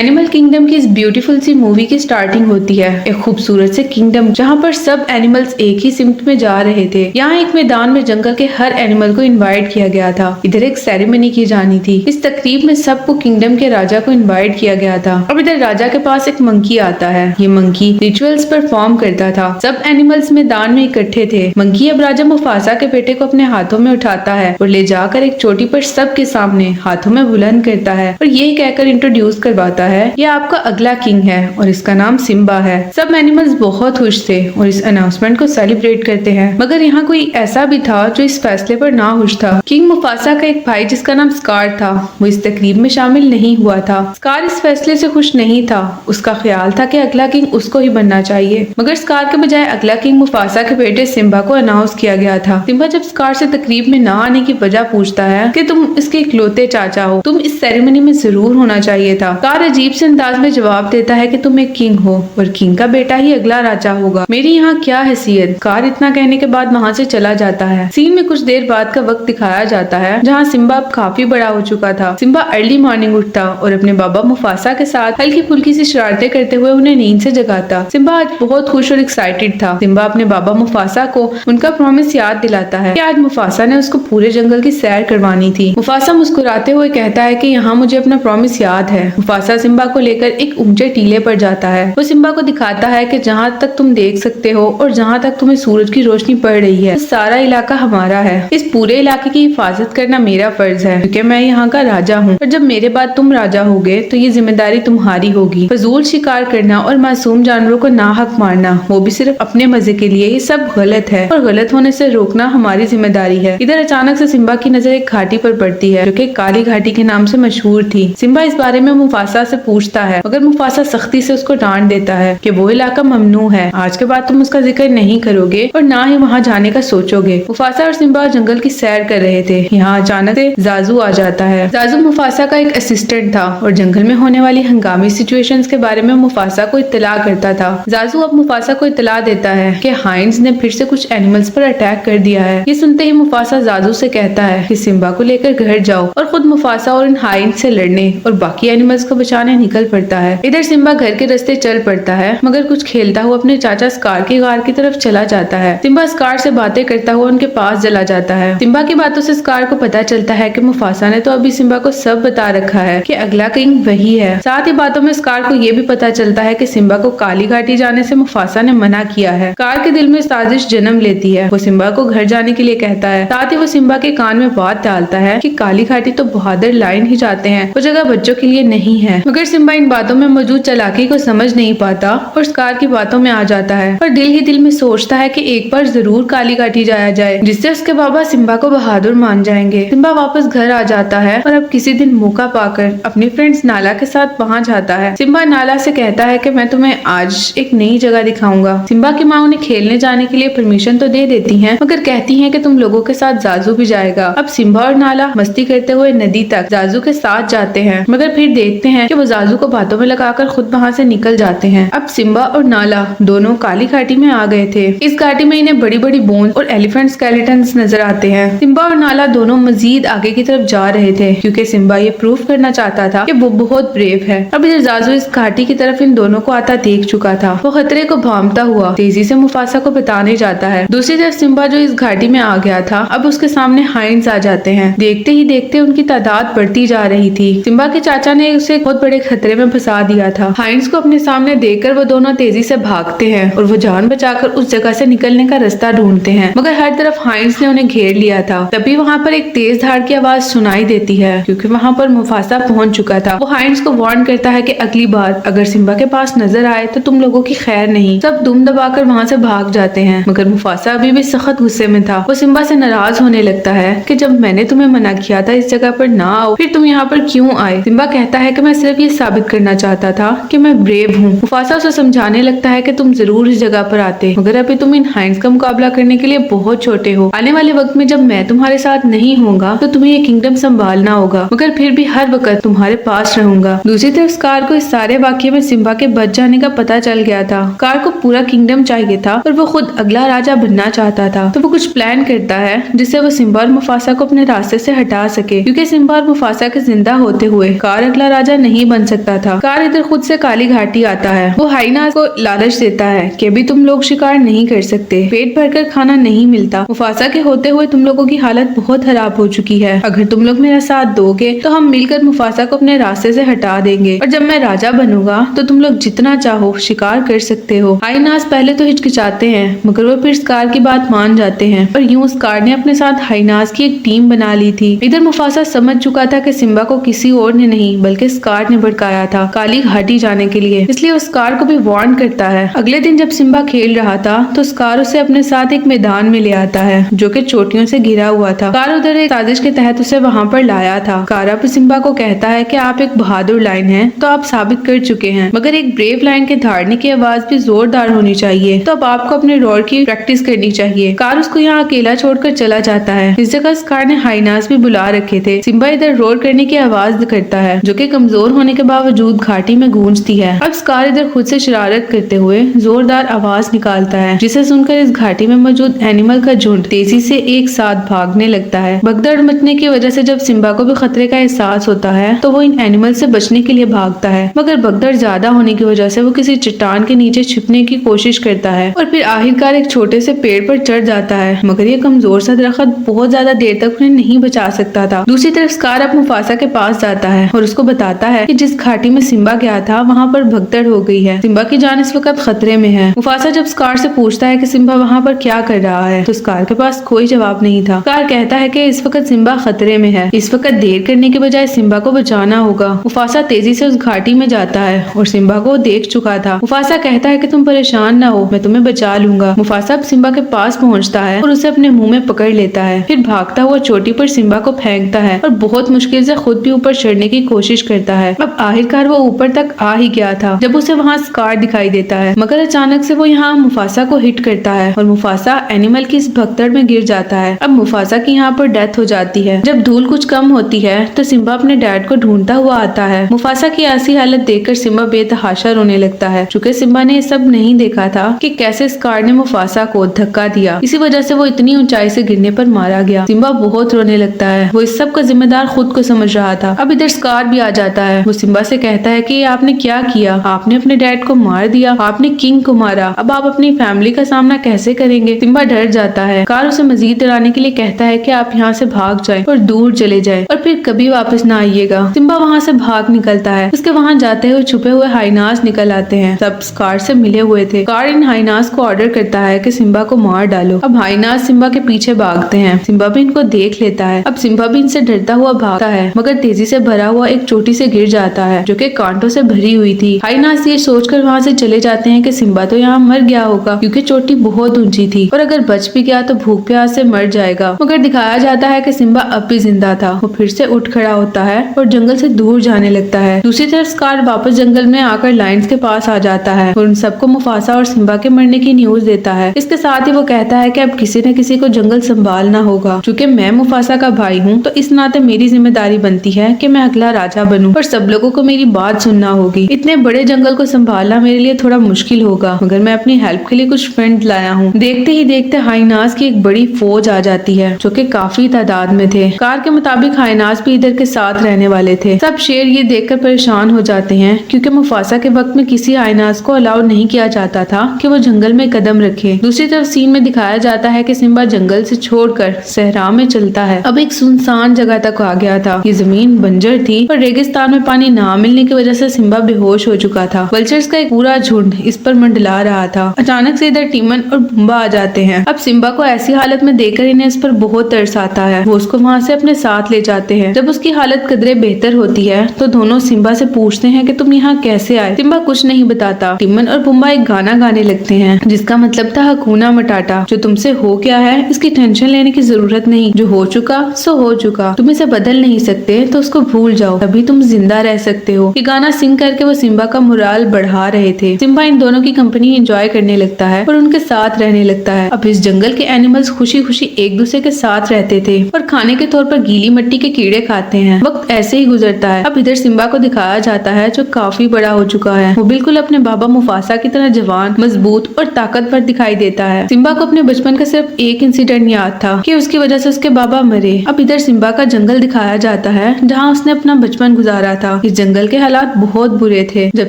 Animal kingdom की इस beautiful सी movie की स्टार्टिंग होती है एक खूबसूरत से किंगडम जहाँ पर सब एनिमल्स एक ही सिमत में जा रहे थे। यहाँ एक मैदान में जंगल के हर एनिमल को इनवाइट किया गया था। इधर एक सेरेमनी की जानी थी। इस तकरीब में सबको किंगडम के राजा को इनवाइट किया गया था। अब इधर राजा के पास एक मंकी आता है। ये मंकी रिचुअल्स परफॉर्म करता था। सब एनिमल्स मैदान में इकट्ठे थे। मंकी अब राजा मुफासा के बेटे को अपने हाथों में उठाता है और ले जाकर एक चोटी पर सबके सामने हाथों में बुलंद करता है और ये कहकर इंट्रोड्यूस करवाता है ये आपका अगला किंग है और इसका नाम सिम्बा है। सब एनिमल्स बहुत खुश थे और इस अनाउंसमेंट को सेलिब्रेट करते हैं। मगर यहाँ कोई ऐसा भी था जो इस फैसले पर ना खुश था। किंग मुफासा का एक भाई जिसका नाम स्कार था वो इस तकरीब में शामिल नहीं हुआ था। स्कार इस फैसले से खुश नहीं था। उसका ख्याल था कि अगला किंग उसको ही बनना चाहिए। मगर स्कार के बजाय अगला किंग मुफासा के बेटे सिम्बा को अनाउंस किया गया था। सिम्बा जब स्कार से तकरीब में ना आने की वजह पूछता है कि तुम इसके इकलौते चाचा हो, तुम इस सेरेमनी में जरूर होना चाहिए था। स्कार अजीब से अंदाज में जवाब देता है कि तुम एक किंग हो और किंग का बेटा ही अगला राजा होगा। मेरी यहाँ क्या हैसियत। स्कार इतना कहने के बाद वहाँ से चला जाता है। सीन में कुछ देर बाद का वक्त दिखाया जाता है जहाँ सिम्बा अब काफी बड़ा हो चुका था। सिम्बा अर्ली मॉर्निंग उठता और अपने बाबा मुफासा के साथ हल्की फुल्की सी शरारतें करते हुए उन्हें नींद से जगाता। सिम्बा आज बहुत खुश और एक्साइटेड था। सिम्बा अपने बाबा मुफासा को उनका प्रॉमिस याद दिलाता है कि आज मुफासा ने उसको पूरे जंगल की सैर करवानी थी। मुफासा मुस्कुराते हुए कहता है कि यहाँ मुझे अपना प्रॉमिस याद है। मुफासा सिम्बा को लेकर एक ऊंचे टीले पर जाता है। वो सिम्बा को दिखाता है कि जहाँ तक तुम देख सकते हो और जहाँ तक तुम्हें सूरज की रोशनी पड़ रही है सारा इलाका हमारा है। इस पूरे इलाके की हिफाजत करना मेरा फर्ज है क्योंकि मैं यहाँ का राजा हूँ और जब मेरे बाद तुम राजा होगे तो ये जिम्मेदारी तुम्हारी होगी। फजूल शिकार करना और मासूम जानवरों को नाहक मारना वो भी सिर्फ अपने मजे के लिए, ये सब गलत है और गलत होने से रोकना हमारी जिम्मेदारी है। इधर अचानक से सिम्बा की नजर एक घाटी पर पड़ती है जो कि काली घाटी के नाम से मशहूर थी। सिम्बा इस बारे में मुफासा से पूछता है मगर मुफासा सख्ती से उसको डांट देता है कि वो इलाका ममनू है। आज के बाद तुम उसका जिक्र नहीं करोगे और ना ही वहाँ जाने का सोचोगे। मुफासा और सिम्बा जंगल की सैर कर रहे थे। यहाँ अचानक से जाजू आ जाता है। जाजू मुफासा का एक असिस्टेंट था और जंगल में होने वाली हंगामी सिचुएशंस के बारे में मुफासा को इत्तला करता था। जाजू अब मुफासा को इत्तला देता है कि हाइंस ने फिर से कुछ एनिमल्स पर अटैक कर दिया है। ये सुनते ही मुफासा जाजू से कहता है कि सिम्बा को लेकर घर जाओ और खुद मुफासा और इन हाइंस से लड़ने और बाकी एनिमल्स को बचाने निकल पड़ता है। इधर सिम्बा घर के रास्ते चल पड़ता है मगर कुछ खेलता हुआ अपने चाचा स्कार की गार की तरफ चला जाता है। सिम्बा स्कार से बातें करता हुआ उनके पास चला जाता है। सिम्बा की बातों से स्कार को पता चलता है कि मुफासा ने तो अभी सिम्बा को सब बता रखा है कि अगला किंग वही है। साथ ही बातों में स्कार को ये भी पता चलता है कि सिम्बा को काली घाटी जाने से मुफासा ने मना किया है। स्कार के दिल में साजिश जन्म लेती है। वो सिम्बा को घर जाने के लिए कहता है। साथ ही वो सिम्बा के कान में बात डालता है कि काली घाटी तो बहादुर लायन ही जाते हैं, वो जगह बच्चों के लिए नहीं है। मगर सिम्बा इन बातों में मौजूद चालाकी को समझ नहीं पाता और स्कार की बातों में आ जाता है और दिल ही दिल में सोचता है कि एक बार जरूर काली घाटी जाया जाए जिससे उसके बाबा सिम्बा को बहादुर मान जाएंगे। सिम्बा वापस घर आ जाता है और अब किसी दिन मौका पाकर अपनी फ्रेंड्स नाला के साथ वहाँ जाता है। सिम्बा नाला से कहता है कि मैं तुम्हें आज एक नई जगह दिखाऊंगा। सिम्बा की माँ उन्हें खेलने जाने के लिए परमिशन तो दे देती हैं मगर कहती हैं कि तुम लोगों के साथ जाजू भी जाएगा। अब सिम्बा और नाला मस्ती करते हुए नदी तक जाजू के साथ जाते हैं मगर फिर देखते हैं कि वो जाजू को बातों में लगाकर खुद वहाँ से निकल जाते हैं। अब सिम्बा और नाला दोनों काली घाटी में आ गए थे। इस घाटी में इन्हें बड़ी बड़ी बोन्स और एलिफेंट स्केलेटन्स नजर आते हैं। सिम्बा और नाला दोनों मजीद आगे की तरफ जा रहे थे क्योंकि सिम्बा ये प्रूफ करना चाहता था कि वो बहुत ब्रेव है। अब इधर जाजू इस घाटी की तरफ इन दोनों को आता देख चुका था। वो खतरे को भांपता हुआ तेजी से मुफासा को बताने जाता है। दूसरी तरफ सिम्बा जो इस घाटी में आ गया था अब उसके सामने हाइंस आ जाते हैं। देखते ही देखते उनकी तादाद बढ़ती जा रही थी। सिम्बा के चाचा ने उसे बहुत बड़े खतरे में फंसा दिया था। हाइंस को अपने सामने देखकर वो दोनों तेजी से भागते हैं और वो जान बचाकर उस जगह से निकलने का रास्ता ढूंढते हैं मगर हर तरफ हाइंस ने उन्हें घेर लिया था। तभी वहाँ पर एक तेज धाड़ की आवाज सुनाई देती है क्योंकि वहाँ पर मुफासा पहुंच चुका था। वो हाइंस को वार्न करता है कि अगली बार अगर सिम्बा के पास नजर आए तो तुम लोगों की खैर नहीं। सब दुम दबाकर वहाँ से भाग जाते हैं मगर मुफासा अभी भी सख्त गुस्से में था। वो सिम्बा से नाराज होने लगता है कि जब मैंने तुम्हें मना किया था इस जगह पर ना आओ फिर तुम यहाँ पर क्यों आए। सिम्बा कहता है कि मैं सिर्फ ये साबित करना चाहता था कि मैं ब्रेव हूँ। मुफासा उसे समझाने लगता है कि तुम जरूर इस जगह पर आते मगर अभी तुम इन हाइंस का मुकाबला करने के लिए बहुत छोटे हो। आने वाले वक्त में जब मैं तुम्हारे साथ नहीं होगा तो तुम्हें ये किंगडम संभालना होगा मगर फिर भी हर वक्त तुम्हारे पास रहूंगा। दूसरी तरफ स्कार को इस सारे वाक्य में सिम्बा के बच जाने का पता चल गया था। स्कार को पूरा किंगडम चाहिए था और वो खुद अगला राजा बनना चाहता था तो वो कुछ प्लान करता है जिससे वो सिम्बा और मुफासा को अपने रास्ते से हटा सके क्योंकि सिम्बा और मुफासा के जिंदा होते हुए स्कार अगला राजा नहीं नहीं बन सकता था। स्कार इधर खुद से काली घाटी आता है। वो हाइनाज को लालच देता है कि अभी तुम लोग शिकार नहीं कर सकते, पेट भरकर खाना नहीं मिलता, मुफासा के होते हुए तुम लोगों की हालत बहुत खराब हो चुकी है। अगर तुम लोग मेरा साथ दोगे तो हम मिलकर मुफासा को अपने रास्ते से हटा देंगे और जब मैं राजा बनूंगा तो तुम लोग जितना चाहो शिकार कर सकते हो। हाइनाज पहले तो हिचकिचाते हैं मगर वो फिर स्कार की बात मान जाते हैं और यूं स्कार ने अपने साथ हाइनाज की एक टीम बना ली थी। इधर मुफासा समझ चुका था कि सिम्बा को किसी और ने नहीं बल्कि स्कार ने भड़काया था काली घाटी जाने के लिए, इसलिए वो स्कार को भी वार्न करता है। अगले दिन जब सिम्बा खेल रहा था तो स्कार उसे अपने साथ एक मैदान में ले आता है जो कि चोटियों से घिरा हुआ था। स्कार उधर एक साजिश के तहत उसे वहाँ पर लाया था। स्कार अब सिम्बा को कहता है कि आप एक बहादुर लायन हैं तो आप साबित कर चुके हैं, मगर एक ब्रेव लायन के धाड़ने की आवाज भी जोरदार होनी चाहिए, तो अब आपको अपने रोर की प्रैक्टिस करनी चाहिए। स्कार उसको यहाँ अकेला छोड़कर चला जाता है। इस जगह स्कार ने हाइनाज भी बुला रखे थे। सिम्बा इधर रोर करने की आवाज करता है जो कि कमजोर होने के बावजूद घाटी में गूंजती है। अब स्कार इधर खुद से शरारत करते हुए जोरदार आवाज निकालता है जिसे सुनकर इस घाटी में मौजूद एनिमल का झुंड तेजी से एक साथ भागने लगता है। भगदड़ मचने की वजह से जब सिम्बा को भी खतरे का एहसास होता है तो वो इन एनिमल से बचने के लिए भागता है, मगर भगदड़ ज्यादा होने की वजह से वो किसी चट्टान के नीचे छिपने की कोशिश करता है और फिर आखिरकार एक छोटे से पेड़ पर चढ़ जाता है, मगर ये कमजोर सा दरख्त बहुत ज्यादा देर तक उन्हें नहीं बचा सकता था। दूसरी तरफ स्कार अब मुफासा के पास जाता है और उसको बताता है कि जिस घाटी में सिम्बा गया था वहाँ पर भगदड़ हो गई है, सिम्बा की जान इस वक्त खतरे में है। मुफासा जब स्कार से पूछता है कि सिम्बा वहाँ पर क्या कर रहा है तो स्कार के पास कोई जवाब नहीं था। स्कार कहता है कि इस वक्त सिम्बा खतरे में है, इस वक्त देर करने के बजाय सिम्बा को बचाना होगा। मुफासा तेजी से उस घाटी में जाता है और सिम्बा को देख चुका था। मुफासा कहता है कि तुम परेशान ना हो, मैं तुम्हें बचा लूंगा। मुफासा अब सिम्बा के पास पहुंचता है और उसे अपने मुंह में पकड़ लेता है, फिर भागता हुआ चोटी पर सिम्बा को फेंकता है और बहुत मुश्किल से खुद भी ऊपर चढ़ने की कोशिश करता है। अब आखिरकार वो ऊपर तक आ ही गया था जब उसे वहाँ स्कार दिखाई देता है, मगर अचानक से वो यहाँ मुफासा को हिट करता है और मुफासा एनिमल की इस भगदड़ में गिर जाता है। अब मुफासा की यहाँ पर डेथ हो जाती है। जब धूल कुछ कम होती है तो सिम्बा अपने डैड को ढूंढता हुआ आता है। मुफासा की ऐसी हालत देखकर सिम्बा बेतहाशा रोने लगता है क्योंकि सिम्बा ने सब नहीं देखा था कि कैसे स्कार ने मुफासा को धक्का दिया, इसी वजह से वो इतनी ऊंचाई से गिरने पर मारा गया। सिम्बा बहुत रोने लगता है, वो इस सब का जिम्मेदार खुद को समझ रहा था। अब इधर स्कार भी आ जाता है। वो सिम्बा से कहता है कि आपने क्या किया, आपने अपने डैड को मार दिया, आपने किंग को मारा, अब आप अपनी फैमिली का सामना कैसे करेंगे। सिम्बा डर जाता है। स्कार उसे मजीद डराने के लिए कहता है कि आप यहाँ से भाग जाएं और दूर चले जाएं और फिर कभी वापस ना आइएगा। सिम्बा वहाँ से भाग निकलता है। उसके वहाँ जाते हुए छुपे हुए हाइनाज निकल आते हैं। सब स्कार से मिले हुए थे। स्कार इन हाइनाज को ऑर्डर करता है कि सिम्बा को मार डालो। अब हाइनाज सिम्बा के पीछे भागते हैं। सिम्बा भी इनको देख लेता है। अब सिम्बा भी इनसे डरता हुआ भागता है, मगर तेजी से भरा हुआ एक चोटी से गिर जाता है जो कि कांटों से भरी हुई थी। हाइनाज ये सोचकर वहाँ से चले जाते हैं कि सिम्बा तो यहाँ मर गया होगा क्योंकि चोटी बहुत ऊंची थी और अगर बच भी गया तो भूख प्यास से मर जाएगा, मगर दिखाया जाता है कि सिम्बा अब भी जिंदा था। वो फिर से उठ खड़ा होता है और जंगल से दूर जाने लगता है। दूसरी तरफ स्कार वापस जंगल में आकर लायंस के पास आ जाता है और उन सबको मुफासा और सिम्बा के मरने की न्यूज देता है। इसके साथ ही वो कहता है कि अब किसी न किसी को जंगल संभालना होगा। चूँकि मैं मुफासा का भाई हूँ तो इस नाते मेरी जिम्मेदारी बनती है कि मैं अगला राजा बनूं और सब लोगों को मेरी बात सुनना होगी। इतने बड़े जंगल को संभालना मेरे लिए थोड़ा मुश्किल होगा, मगर मैं अपनी हेल्प के लिए कुछ फ्रेंड लाया हूँ। देखते ही देखते हाइनाज की एक बड़ी फौज आ जाती है जो कि काफी तादाद में थे। कार के मुताबिक हाइनाज भी इधर के साथ रहने वाले थे। सब शेर ये देखकर परेशान हो जाते हैं क्योंकि मुफासा के वक्त में किसी हाइनाज को अलाउ नहीं किया जाता था कि वो जंगल में कदम रखे। दूसरी तरफ सीन में दिखाया जाता है कि सिम्बा जंगल से छोड़कर सहरा में चलता है। अब एक सुनसान जगह तक आ गया था। ये जमीन बंजर थी और रेगिस्तान में पानी ना मिलने की वजह से सिम्बा बेहोश हो चुका था। वल्चर्स का एक पूरा झुंड इस पर मंडला रहा था। अचानक से इधर टीमन और बुम्बा आ जाते हैं। अब सिम्बा को ऐसी हालत में देखकर इन्हें इस पर बहुत तरस आता है। वो उसको वहाँ से अपने साथ ले जाते हैं। जब उसकी हालत कदरे बेहतर होती है तो दोनों सिम्बा से पूछते हैं कि तुम यहाँ कैसे आए। सिम्बा कुछ नहीं बताता। टिमन और बुम्बा एक गाना गाने लगते हैं जिसका मतलब था हकूना मटाटा, जो तुमसे हो गया है इसकी टेंशन लेने की जरूरत नहीं, जो हो चुका सो हो चुका, तुम इसे बदल नहीं सकते तो उसको भूल जाओ, तभी तुम जिंदा रह सकते हो। ये गाना सिंग करके वो सिम्बा का मुराल बढ़ा रहे थे। सिम्बा इन दोनों की कंपनी एंजॉय करने लगता है और उनके साथ रहने लगता है। अब इस जंगल के एनिमल्स खुशी खुशी एक दूसरे के साथ रहते थे और खाने के तौर पर गीली मिट्टी के कीड़े खाते हैं। वक्त ऐसे ही गुजरता है। अब इधर सिम्बा को दिखाया जाता है जो काफी बड़ा हो चुका है। वो बिल्कुल अपने बाबा मुफासा की तरह जवान, मजबूत और ताकतवर दिखाई देता है। सिम्बा को अपने बचपन का सिर्फ एक इंसिडेंट याद था कि उसकी वजह से उसके बाबा मरे। अब इधर सिम्बा का जंगल दिखाया जाता है जहाँ उसने अपना बचपन गुजारा था। था। इस जंगल के हालात बहुत बुरे थे। जब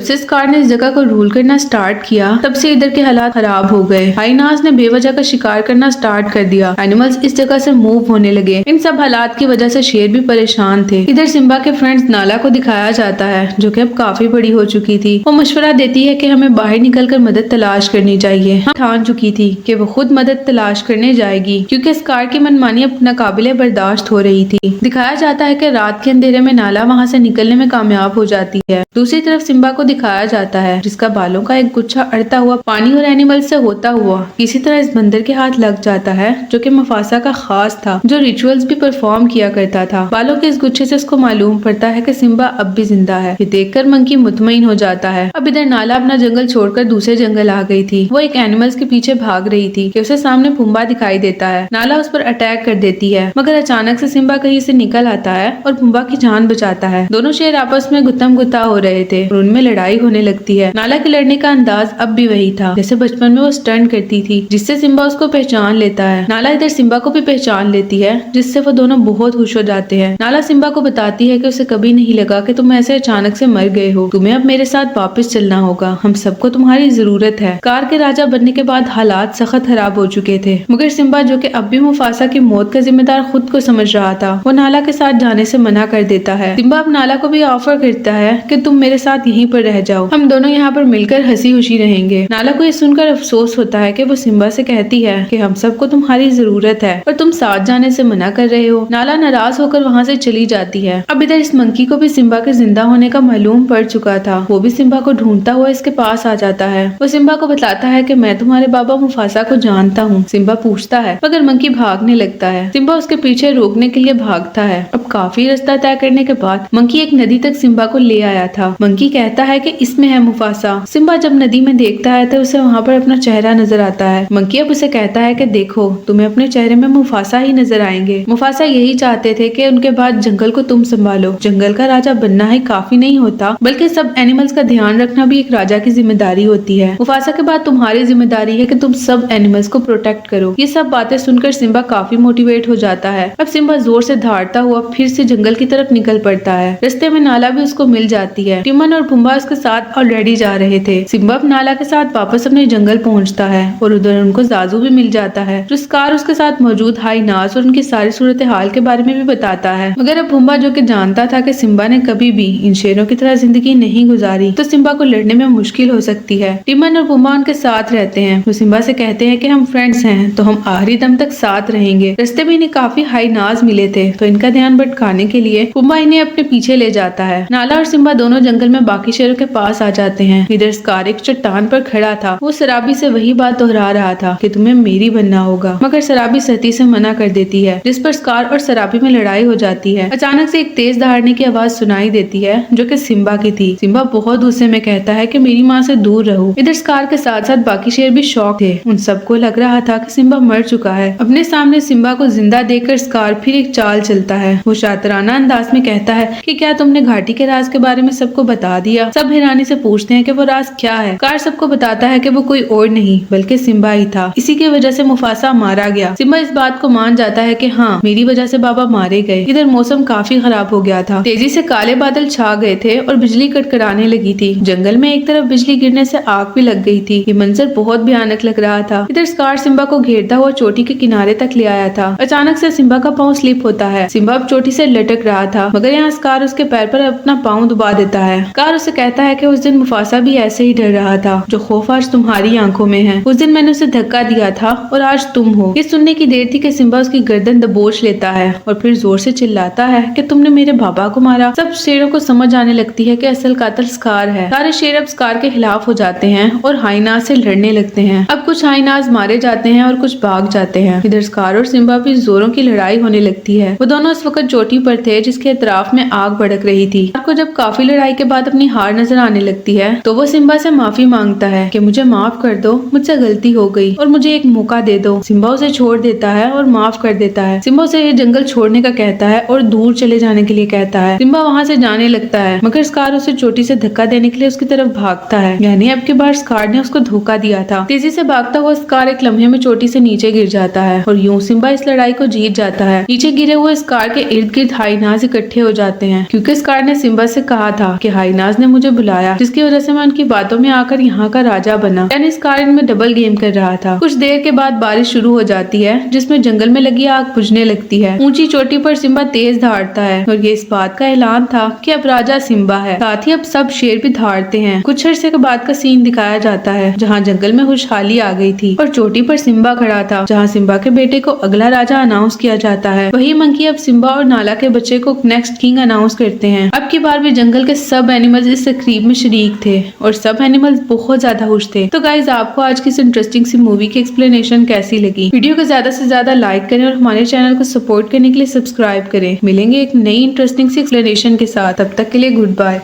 से स्कार ने इस जगह को रूल करना स्टार्ट किया तब से इधर के हालात खराब हो गए। हाइनास ने बेवजह का शिकार करना स्टार्ट कर दिया। एनिमल्स इस जगह से मूव होने लगे। इन सब हालात की वजह से शेर भी परेशान थे। इधर सिम्बा के फ्रेंड्स नाला को दिखाया जाता है जो कि अब काफी बड़ी हो चुकी थी। वो मशवरा देती है कि हमें बाहर निकलकर मदद तलाश करनी चाहिए। हम ठान चुकी थी कि वो खुद मदद तलाश करने जाएगी क्योंकि स्कार की मनमानी अब नाकाबिले बर्दाश्त हो रही थी। दिखाया जाता है कि रात के अंधेरे में नाला वहाँ से निकलने में कामयाब हो जाती है। दूसरी तरफ सिम्बा को दिखाया जाता है जिसका बालों का एक गुच्छा अड़ता हुआ पानी और एनिमल से होता हुआ किसी तरह इस बंदर के हाथ लग जाता है जो कि मुफासा का खास था, जो रिचुअल्स भी परफॉर्म किया करता था। बालों के इस गुच्छे से उसको मालूम पड़ता है कि सिम्बा अब भी जिंदा है। ये देखकर मंकी मुतमईन हो जाता है। अब इधर नाला अपना जंगल छोड़कर दूसरे जंगल आ गई थी। वो एक एनिमल्स के पीछे भाग रही थी कि उसे सामने पुम्बा दिखाई देता है। नाला उस पर अटैक कर देती है मगर अचानक से सिम्बा कहीं से निकल आता है और पुम्बा की जान बचाता है। दोनों शेर आपस में गुत्तम गुत्ता हो रहे थे और उनमें लड़ाई होने लगती है। नाला के लड़ने का अंदाज अब भी वही था जैसे बचपन में वो स्टंट करती थी, जिससे सिम्बा उसको पहचान लेता है। नाला इधर सिम्बा को भी पहचान लेती है जिससे वो दोनों बहुत खुश हो जाते हैं। नाला सिम्बा को बताती है कि उसे कभी नहीं लगा कि तुम ऐसे अचानक से मर गए हो। तुम्हें अब मेरे साथ वापस चलना होगा। हम सबको तुम्हारी जरूरत है। कार के राजा बनने के बाद हालात सख्त खराब हो चुके थे मगर सिम्बा जो कि अब भी मुफासा की मौत का जिम्मेदार खुद को समझ रहा था, वो नाला के साथ जाने से मना कर देता है। सिम्बा अब नाला को भी ऑफर करता है कि तुम मेरे साथ यहीं पर रह जाओ, हम दोनों यहाँ पर मिलकर हंसी खुशी रहेंगे। नाला को ये सुनकर अफसोस होता है कि वो सिम्बा से कहती है कि हम सबको तुम्हारी जरूरत है और तुम साथ जाने से मना कर रहे हो। नाला नाराज होकर वहाँ से चली जाती है। अब इधर इस मंकी को भी सिम्बा के जिंदा होने का मालूम पड़ चुका था। वो भी सिम्बा को ढूंढता हुआ इसके पास आ जाता है। वो सिम्बा को बताता है कि मैं तुम्हारे बाबा मुफासा को जानता हूँ। सिम्बा पूछता है मगर मंकी भागने लगता है। सिम्बा उसके पीछे रोकने के लिए भागता है। अब काफी रास्ता तय करने के बाद मंकी एक नदी तक सिम्बा को ले आया था। मंकी कहता है कि इसमें है मुफासा। सिम्बा जब नदी में देखता है तो उसे वहाँ पर अपना चेहरा नजर आता है। मंकी अब उसे कहता है कि देखो तुम्हें अपने चेहरे में मुफासा ही नजर आएंगे। मुफासा यही चाहते थे कि उनके बाद जंगल को तुम संभालो। जंगल का राजा बनना ही काफी नहीं होता बल्कि सब एनिमल्स का ध्यान रखना भी एक राजा की जिम्मेदारी होती है। मुफासा के बाद तुम्हारी जिम्मेदारी है कि तुम सब एनिमल्स को प्रोटेक्ट करो। ये सब बातें सुनकर सिम्बा काफी मोटिवेट हो जाता है। अब सिम्बा जोर से दौड़ता हुआ फिर से जंगल की तरफ निकल पड़ता है। रास्ते में नाला भी उसको मिल जाती है। टिमन और पुम्बा उसके साथ ऑलरेडी जा रहे थे। सिम्बा नाला के साथ वापस अपने जंगल पहुंचता है और उधर उनको जाजू भी मिल जाता है जो स्कार उसके साथ मौजूद हाइनास और उनकी सारी सूरत हाल के बारे में भी बताता है। मगर अब पुम्बा जो कि जानता था कि सिम्बा ने कभी भी इन शेरों की तरह जिंदगी नहीं गुजारी तो सिम्बा को लड़ने में मुश्किल हो सकती है। टिमन और पुम्बा उनके साथ रहते हैं। वो सिम्बा से कहते हैं कि हम फ्रेंड्स हैं तो हम आखिरी दम तक साथ रहेंगे। रास्ते में इन्हें काफी हाइनास मिले थे तो इनका ध्यान भटकाने के लिए पुम्बा इन्हें अपने पीछे ले जाता है। नाला और सिम्बा दोनों जंगल में बाकी शेरों के पास आ जाते हैं। इधर स्कार एक चट्टान पर खड़ा था। वो शराबी से वही बात दोहरा रहा था कि तुम्हें मेरी बनना होगा मगर शराबी सती से मना कर देती है जिस पर स्कार और शराबी में लड़ाई हो जाती है। अचानक से एक तेज दहाड़ने की आवाज सुनाई देती है जो कि सिम्बा की थी। सिम्बा बहुत गुस्से में कहता है कि मेरी माँ से दूर रहो। इधर स्कार के साथ साथ बाकी शेर भी शौक थे। उन सबको लग रहा था कि सिम्बा मर चुका है। अपने सामने सिम्बा को जिंदा देखकर स्कार फिर एक चाल चलता है। वो शातिराना अंदाज में कहता है कि क्या तुमने घाटी के राज के बारे में सबको बता दिया। सब हैरानी से पूछते हैं कि वो राज क्या है। स्कार सबको बताता है कि वो कोई और नहीं बल्कि सिम्बा ही था। इसी की वजह से मुफासा मारा गया। सिम्बा इस बात को मान जाता है कि हाँ मेरी वजह से बाबा मारे गए। इधर मौसम काफी खराब हो गया था। तेजी से काले बादल छा गए थे और बिजली कड़कड़ाने लगी थी। जंगल में एक तरफ बिजली गिरने से आग भी लग गई थी। ये मंजर बहुत भयानक लग रहा था। इधर स्कार सिम्बा को घेरता हुआ चोटी के किनारे तक ले आया था। अचानक से सिम्बा का पाँव स्लिप होता है। सिम्बा अब चोटी से लटक रहा था मगर यहाँ स्कार उसके पैर पर अपना पाँव दबा देता है। स्कार उसे कहता है कि उस दिन मुफासा भी ऐसे ही डर रहा था। जो खौफ आज तुम्हारी आंखों में है। उस दिन मैंने उसे धक्का दिया था और आज तुम हो। ये सुनने की देर थी कि सिम्बा उसकी गर्दन दबोच लेता है और फिर जोर से चिल्लाता है कि तुमने मेरे बाबा को मारा। सब शेरों को समझ आने लगती है कि असल कातिल स्कार है। सारे शेर अब स्कार के खिलाफ हो जाते हैं और हाइनास से लड़ने लगते हैं। अब कुछ हाइनास मारे जाते हैं और कुछ भाग जाते हैं। इधर स्कार और सिम्बा भी जोरों की लड़ाई होने लगती है। वो दोनों इस वक्त चोटी पर थे जिसके अतराफ में आग भड़क रही थी। स्कार को जब काफी लड़ाई के बाद अपनी हार नजर आने लगती है तो वो सिम्बा से माफी मांगता है कि मुझे माफ कर दो, मुझसे गलती हो गई और मुझे एक मौका दे दो। सिम्बा उसे छोड़ देता है और माफ कर देता है। सिम्बा उसे ये जंगल छोड़ने का कहता है और दूर चले जाने के लिए कहता है। सिम्बा वहाँ से जाने लगता है मगर स्कार उसे चोटी से धक्का देने के लिए उसकी तरफ भागता है। यानी अब की बार स्कार ने उसको धोखा दिया था। तेजी से भागता हुआ स्कार एक लम्हे में चोटी से नीचे गिर जाता है और यूं सिम्बा इस लड़ाई को जीत जाता है। नीचे गिरे हुए स्कार के इर्द गिर्द हाइनास इकट्ठे हो जाते हैं क्योंकि स्कार शिकार ने सिम्बा से कहा था कि हाइनाज ने मुझे बुलाया, जिसकी वजह से मैं उनकी बातों में आकर यहाँ का राजा बना। टेनिस कार इनमें डबल गेम कर रहा था। कुछ देर के बाद बारिश शुरू हो जाती है, जिसमें जंगल में लगी आग बुझने लगती है। ऊंची चोटी पर सिम्बा तेज दहाड़ता है और ये इस बात का ऐलान था कि अब राजा सिम्बा है। साथ ही अब सब शेर भी दहाड़ते हैं। कुछ अरसे के बाद का सीन दिखाया जाता है, जहाँ जंगल में खुशहाली आ गई थी और चोटी पर सिम्बा खड़ा था, जहाँ सिम्बा के बेटे को अगला राजा अनाउंस किया जाता है। वही मंकी अब सिम्बा और नाला के बच्चे को नेक्स्ट किंग अनाउंस करते हैं। अब की बार भी जंगल के सब एनिमल्स इस तकरीब में शरीक थे और सब एनिमल्स बहुत ज्यादा खुश थे। तो गाइज, आपको आज की इस इंटरेस्टिंग सी मूवी की एक्सप्लेनेशन कैसी लगी? वीडियो को ज्यादा से ज्यादा लाइक करें और हमारे चैनल को सपोर्ट करने के लिए सब्सक्राइब करें। मिलेंगे एक नई इंटरेस्टिंग सी एक्सप्लेनेशन के साथ। तब तक के लिए गुड बाय।